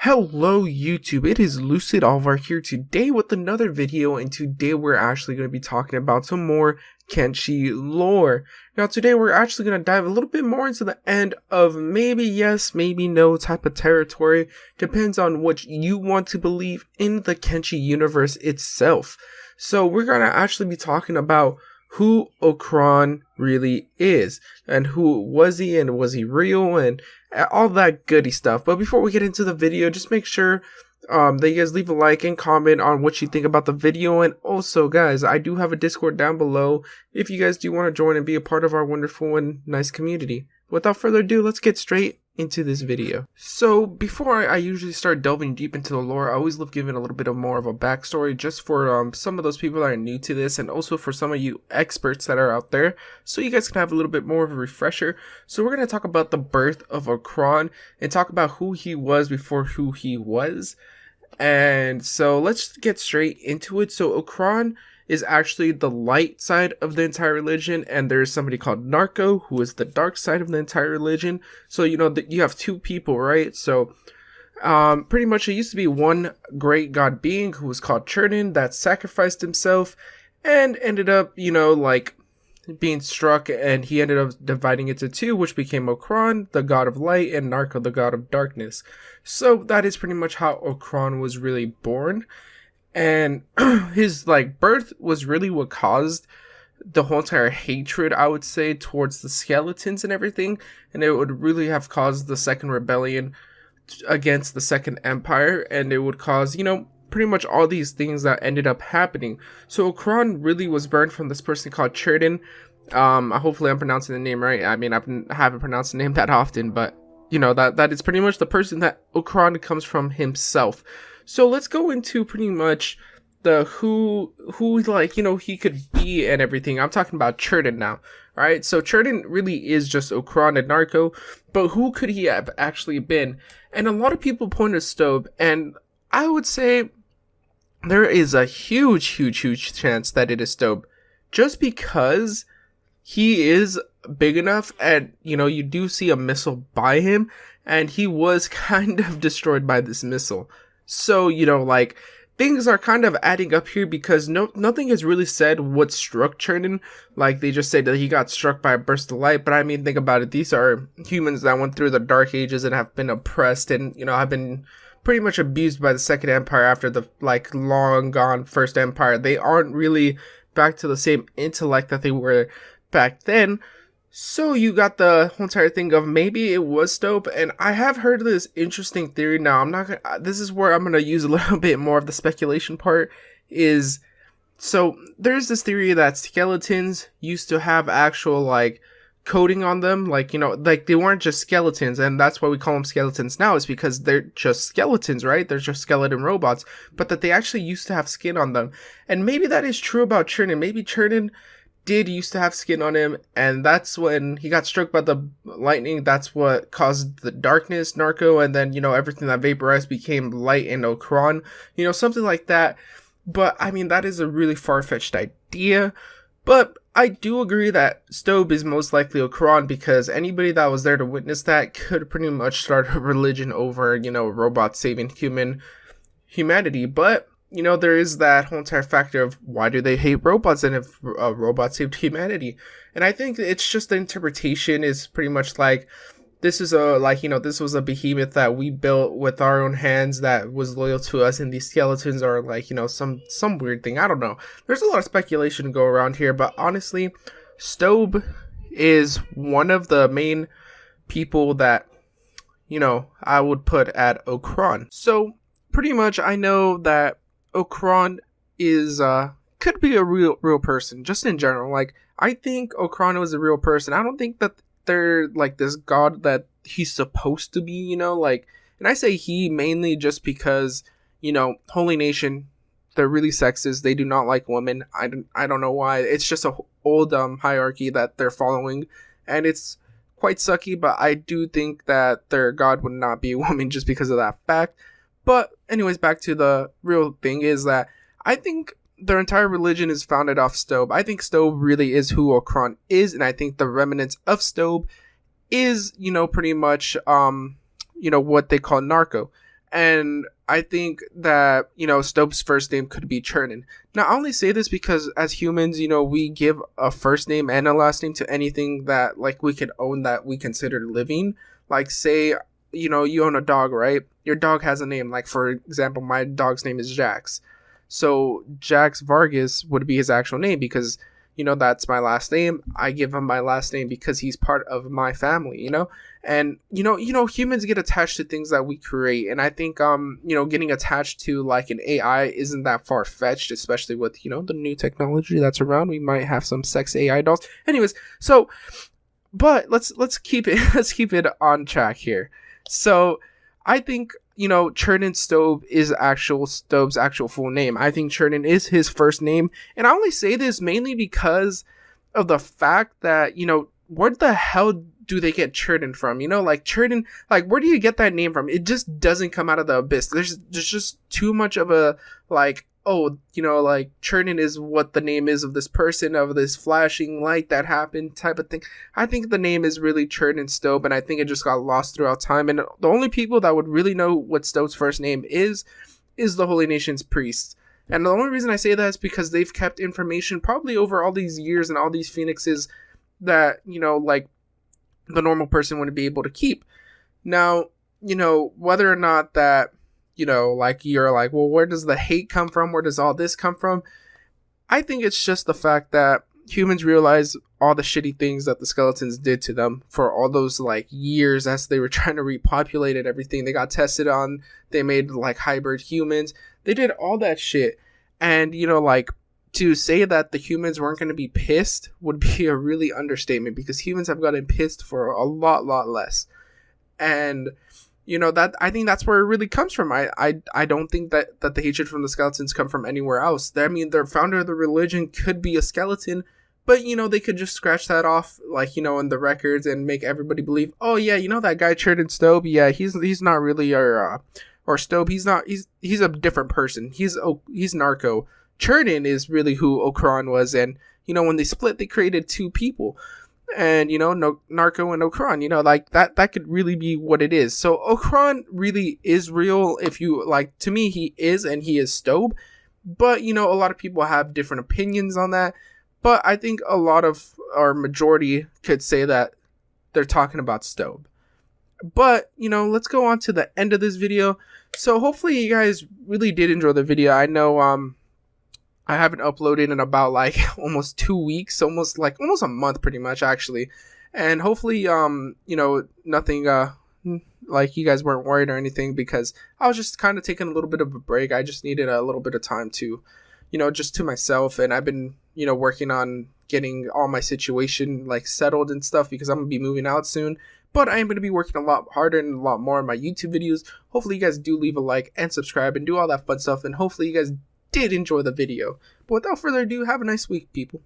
Hello YouTube, it is Lucid Alvar here today with another video, and today we're actually going to be talking about some more Kenshi lore. Now today we're actually going to dive a little bit more into the end of maybe yes, maybe no type of territory. Depends on what you want to believe in the Kenshi universe itself. So we're going to actually be talking about who Okran really is, and who was he, and was he real, and all that goody stuff. But before we get into the video, just make sure that you guys leave a like and comment on what you think about the video. And also guys, I do have a Discord down below if you guys do want to join and be a part of our wonderful and nice community. Without further ado, let's get straight into this video. So before I usually start delving deep into the lore, I always love giving a little bit of more of a backstory just for some of those people that are new to this, and also for some of you experts that are out there, so you guys can have a little bit more of a refresher. So we're going to talk about the birth of Okran and talk about who he was before who he was. And so let's get straight into it. So Okran is actually the light side of the entire religion, and there's somebody called Narko who is the dark side of the entire religion. So you know that you have two people, right? So pretty much it used to be one great god being who was called Chirtin that sacrificed himself and ended up, you know, like being struck, and he ended up dividing into two, which became Okran, the god of light, and Narko, the god of darkness. So that is pretty much how Okran was really born. And his birth was really what caused the whole entire hatred, I would say, towards the skeletons and everything. And it would really have caused the second rebellion against the Second Empire, and it would cause, you know, pretty much all these things that ended up happening. So Okran really was burned from this person called Chirtin. Hopefully I'm pronouncing the name right. I mean, I haven't pronounced the name that often, but you know, that is pretty much the person that Okran comes from himself. So let's go into pretty much the who like, you know, he could be and everything. I'm talking about Chirtin now. Alright, so Chirtin really is just Okran and Narko, but who could he have actually been? And a lot of people point to Stobe, and I would say there is a huge chance that it is Stobe, just because he is big enough, and you know, you do see a missile by him, and he was kind of destroyed by this missile. So, you know, like, things are kind of adding up here, because nothing is really said what struck Chirtin. Like, they just say that he got struck by a burst of light, but I mean, think about it. These are humans that went through the Dark Ages and have been oppressed, and, you know, have been pretty much abused by the Second Empire after the, like, long gone First Empire. They aren't really back to the same intellect that they were back then. So you got the whole entire thing of maybe it was Stobe, and I have heard this interesting theory. Now I'm not gonna, this is where I'm gonna use a little bit more of the speculation part. Is so there's this theory that skeletons used to have actual like coating on them, like, you know, like they weren't just skeletons, and that's why we call them skeletons now, is because they're just skeletons, right? They're just skeleton robots, but that they actually used to have skin on them. And maybe that is true about Chirtin. Maybe Chirtin did used to have skin on him, and that's when he got struck by the lightning. That's what caused the darkness, Narko, and then, you know, everything that vaporized became light in Okran, you know, something like that. But I mean, that is a really far-fetched idea, but I do agree that Stobe is most likely Okran, because anybody that was there to witness that could pretty much start a religion over, you know, robots saving humanity. But you know, there is that whole entire factor of why do they hate robots, and if robots saved humanity. And I think it's just the interpretation is pretty much like, this is a, like, you know, this was a behemoth that we built with our own hands that was loyal to us, and these skeletons are like, you know, some weird thing. I don't know. There's a lot of speculation to go around here, but honestly, Stobe is one of the main people that, you know, I would put at Okran. So pretty much I know that Okran is could be a real person, just in general. Like, I think Okran was a real person. I don't think that they're like this god that he's supposed to be, you know, like, and I say he mainly just because, you know, Holy Nation, they're really sexist. They do not like women. I don't know why. It's just a old hierarchy that they're following, and it's quite sucky, but I do think that their god would not be a woman just because of that fact. But anyways, back to the real thing is that I think their entire religion is founded off Stobe. I think Stobe really is who Okran is, and I think the remnants of Stobe is, you know, pretty much, you know, what they call Narko. And I think that, Stobe's first name could be Chirtin. Now, I only say this because as humans, we give a first name and a last name to anything that, like, we could own that we consider living. Like, say, you own a dog, right? Your dog has a name. Like, for example, my dog's name is Jax. So, Jax Vargas would be his actual name because, that's my last name. I give him my last name because he's part of my family, And humans get attached to things that we create, and I think getting attached to like an AI isn't that far fetched, especially with the new technology that's around. We might have some sex AI dolls. Anyways, so but let's keep it let's keep it on track here. So I think Chirtin Stobe is Stobe's actual full name. I think Chirtin is his first name, and I only say this mainly because of the fact that where the hell do they get Chirtin from? Like Chirtin, like where do you get that name from? It just doesn't come out of the abyss. There's just too much of a like, oh, like Chirtin is what the name is of this person, of this flashing light that happened type of thing. I think the name is really Chirtin Stobe, and I think it just got lost throughout time. And the only people that would really know what Stobe's first name is the Holy Nation's priests. And the only reason I say that is because they've kept information probably over all these years and all these phoenixes that, like the normal person wouldn't be able to keep. Now, whether or not that, like you're like, well, where does the hate come from? Where does all this come from? I think it's just the fact that humans realize all the shitty things that the skeletons did to them for all those like years as they were trying to repopulate and everything. They got tested on. They made like hybrid humans. They did all that shit. And, like to say that the humans weren't going to be pissed would be a really understatement, because humans have gotten pissed for a lot less. And that I think that's where it really comes from. I don't think that the hatred from the skeletons come from anywhere else. I mean, the founder of the religion could be a skeleton, but they could just scratch that off, like in the records, and make everybody believe, oh yeah, that guy Chirtin Stobe, yeah, he's not really or Stobe, he's a different person. He's Narko. Chirtin is really who Okran was, and when they split, they created two people, and Narko and Okran, like that could really be what it is. So Okran really is real. If you like, to me, he is, and he is Stobe, but a lot of people have different opinions on that. But I think a lot of our majority could say that they're talking about Stobe. But let's go on to the end of this video. So hopefully you guys really did enjoy the video. I know I haven't uploaded in about like almost 2 weeks, almost a month pretty much actually. And hopefully nothing like you guys weren't worried or anything, because I was just kind of taking a little bit of a break. I just needed a little bit of time to just to myself, and I've been working on getting all my situation like settled and stuff, because I'm gonna be moving out soon. But I am going to be working a lot harder and a lot more on my YouTube videos. Hopefully you guys do leave a like and subscribe and do all that fun stuff. And hopefully you guys did enjoy the video. But without further ado, have a nice week, people.